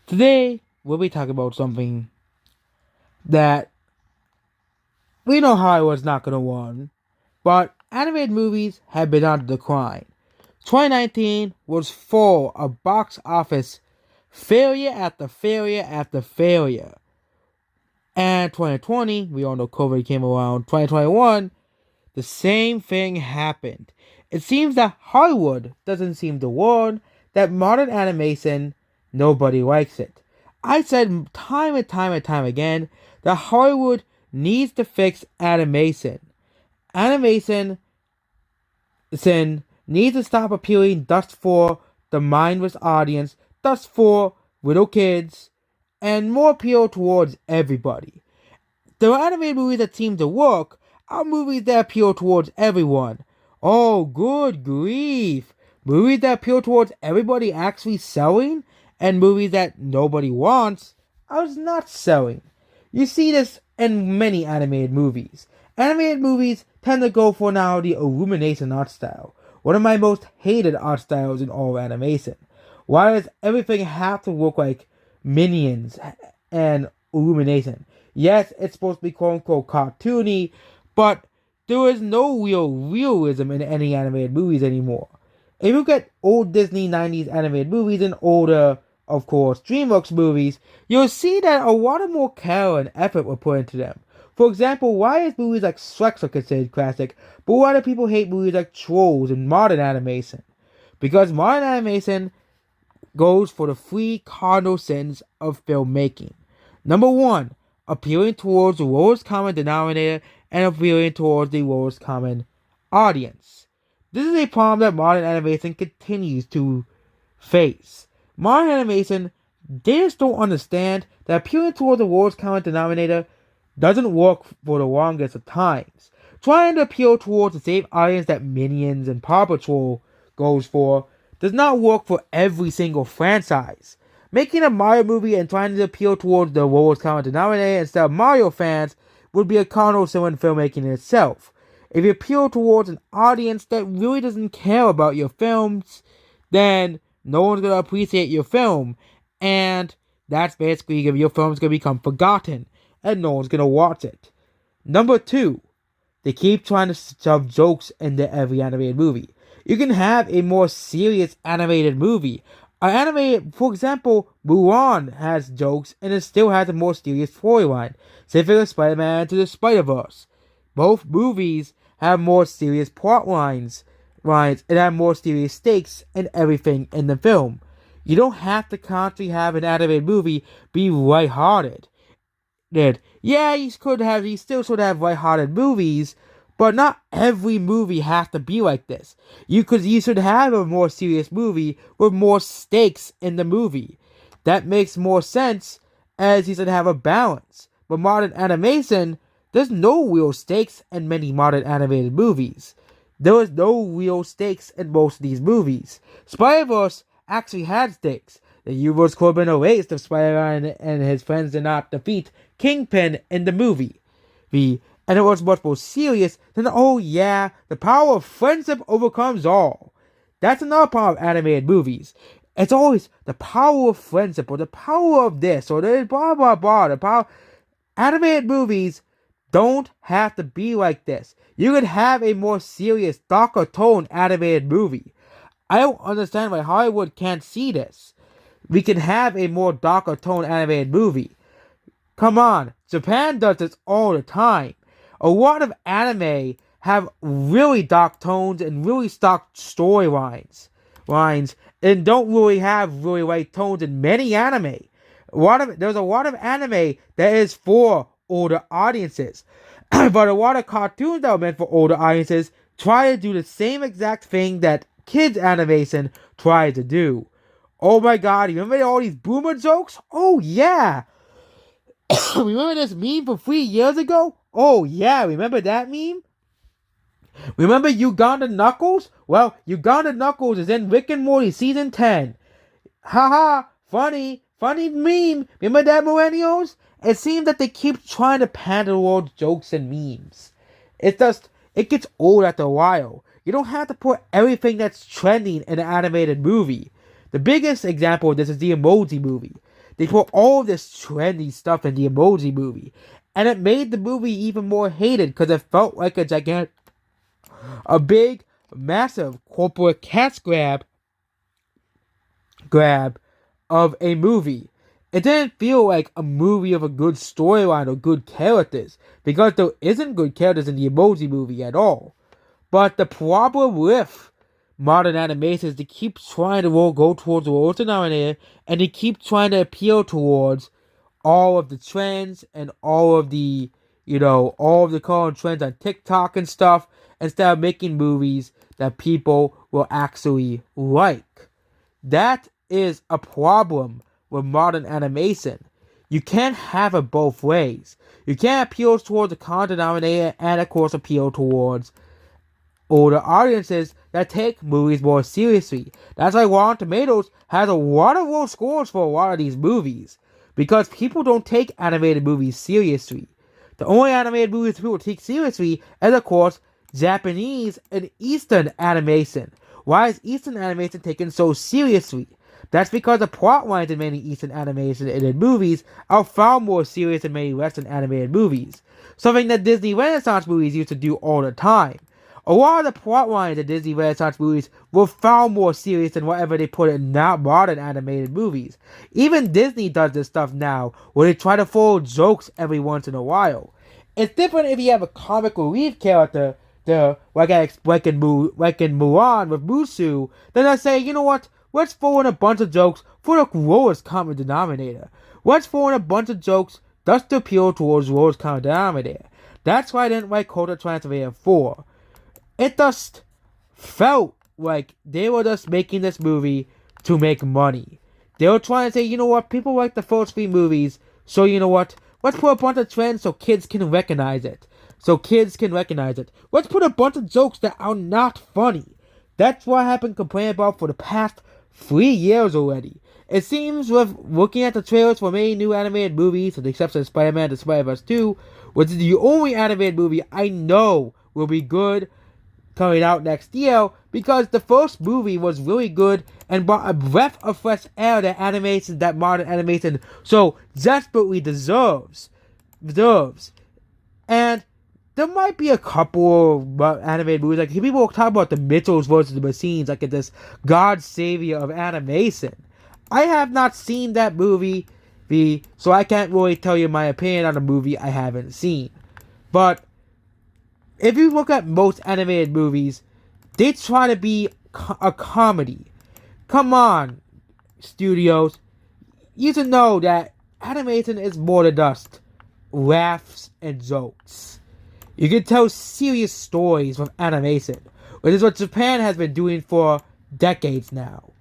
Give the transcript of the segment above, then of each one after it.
Today, we'll be talking about something that we know Hollywood's not going to win, but animated movies have been on decline. 2019 was full of box office failure after failure after failure. And 2020, we all know COVID came around. 2021, the same thing happened. It seems that Hollywood doesn't seem to warn that modern animation, nobody likes it. I said time and time and time again that Hollywood needs to fix animation. Animation needs to stop appealing just for the mindless audience, just for little kids, and more appeal towards everybody. The animated movies that seem to work are movies that appeal towards everyone. Oh, good grief! Movies that appeal towards everybody actually selling, and movies that nobody wants are not selling. You see this in many animated movies. Animated movies tend to go for now the Illumination art style, one of my most hated art styles in all of animation. Why does everything have to look like Minions and Illumination? Yes, it's supposed to be quote unquote cartoony, but there is no real realism in any animated movies anymore. If you look at old Disney 90s animated movies and older, of course, DreamWorks movies, you'll see that a lot of more care and effort were put into them. For example, why is movies like Shrek are considered classic, but why do people hate movies like Trolls and modern animation? Because modern animation goes for the three cardinal sins of filmmaking. Number one, appealing towards the lowest common denominator and appealing towards the lowest common audience. This is a problem that modern animation continues to face. Modern animation, they just don't understand that appealing towards the lowest common denominator doesn't work for the longest of times. Trying to appeal towards the same audience that Minions and Paw Patrol goes for does not work for every single franchise. Making a Mario movie and trying to appeal towards the lowest common denominator instead of Mario fans would be a cardinal sin in filmmaking in itself. If you appeal towards an audience that really doesn't care about your films, then no one's going to appreciate your film. And that's basically if your film's going to become forgotten and no one's going to watch it. Number two, they keep trying to shove jokes into every animated movie. You can have a more serious animated movie. For example, Mulan has jokes and it still has a more serious storyline. Same thing with Spider-Man to the Spider-Verse. Both movies have more serious plot lines and have more serious stakes and everything in the film. You don't have to constantly have an animated movie be lighthearted. Yeah, you still should have lighthearted movies, but not every movie has to be like this. You should have a more serious movie with more stakes in the movie. That makes more sense, as you should have a balance. But modern animation, there's no real stakes in many modern animated movies. There is no real stakes in most of these movies. Spider-Verse actually had stakes. The universe could have been erased if Spider-Man and his friends did not defeat Kingpin in the movie. And it was much more serious than, oh yeah, the power of friendship overcomes all. That's another part of animated movies. It's always the power of friendship, or the power of this, or the blah blah blah. The power. Animated movies don't have to be like this. You could have a more serious, darker tone animated movie. I don't understand why Hollywood can't see this. We can have a more darker tone animated movie. Come on, Japan does this all the time. A lot of anime have really dark tones and really dark storylines, and don't really have really light tones in many anime. There's a lot of anime that is for older audiences, but a lot of cartoons that are meant for older audiences try to do the same exact thing that kids animation tries to do. Oh my god, you remember all these boomer jokes? Oh yeah! Remember this meme from 3 years ago? Oh yeah, remember that meme? Remember Uganda Knuckles? Well, Uganda Knuckles is in Rick and Morty Season 10. Haha, funny meme. Remember that, millennials? It seems that they keep trying to pander towards jokes and memes. It gets old after a while. You don't have to put everything that's trending in an animated movie. The biggest example of this is the Emoji Movie. they put all this trendy stuff in the Emoji Movie. And it made the movie even more hated because it felt like a big, massive corporate cash grab of a movie. It didn't feel like a movie of a good storyline or good characters, because there isn't good characters in the Emoji Movie at all. But the problem with modern animation is they keep trying to go towards the lowest denominator, and they keep trying to appeal towards all of the trends and all of the current trends on TikTok and stuff, instead of making movies that people will actually like. That is a problem with modern animation. You can't have it both ways. You can't appeal towards the common denominator and, of course, appeal towards older audiences that take movies more seriously. That's why Rotten Tomatoes has a lot of low scores for a lot of these movies, because people don't take animated movies seriously. The only animated movies people take seriously is, of course, Japanese and Eastern animation. Why is Eastern animation taken so seriously? That's because the plot lines in many Eastern animation and movies are far more serious than many Western animated movies, something that Disney Renaissance movies used to do all the time. A lot of the plot lines in Disney Renaissance movies were far more serious than whatever they put in now modern animated movies. Even Disney does this stuff now, where they try to throw jokes every once in a while. It's different if you have a comic relief character, like in Mulan with Mushu, then I say, you know what? Let's throw in a bunch of jokes for the lowest common denominator. Let's throw in a bunch of jokes just to appeal towards the lowest common denominator. That's why I didn't like Hotel Transylvania 4. It just felt like they were just making this movie to make money. They were trying to say, you know what, people like the first 3 movies, so you know what, let's put a bunch of trends so kids can recognize it. Let's put a bunch of jokes that are not funny. That's what I've been complaining about for the past 3 years already. It seems with looking at the trailers for many new animated movies, with the exception of Spider-Man and Spider-Verse 2, which is the only animated movie I know will be good coming out next year, because the first movie was really good and brought a breath of fresh air that modern animation so desperately deserves. And there might be a couple of animated movies, like people talk about the Mitchells versus the Machines, like this God Savior of animation. I have not seen that movie, so I can't really tell you my opinion on a movie I haven't seen. But if you look at most animated movies, they try to be a comedy. Come on, studios. You should know that animation is more than just laughs and jokes. You can tell serious stories with animation, which is what Japan has been doing for decades now.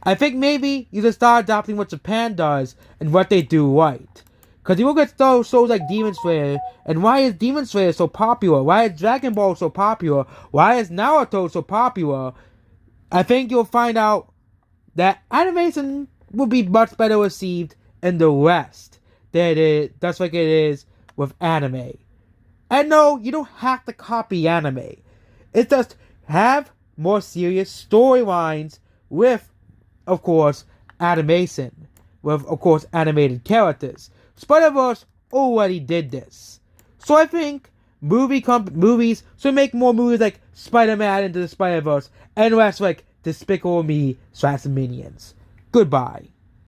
I think maybe you should start adopting what Japan does and what they do right. Because you look at shows like Demon Slayer, and why is Demon Slayer so popular? Why is Dragon Ball so popular? Why is Naruto so popular? I think you'll find out that animation will be much better received in the West than it is, just like it is with anime. And no, you don't have to copy anime. It's just have more serious storylines with, of course, animation. With, of course, animated characters. Spider-Verse already did this. So I think movies should make more movies like Spider-Man Into the Spider-Verse and less like Despicable Me / Minions. Goodbye.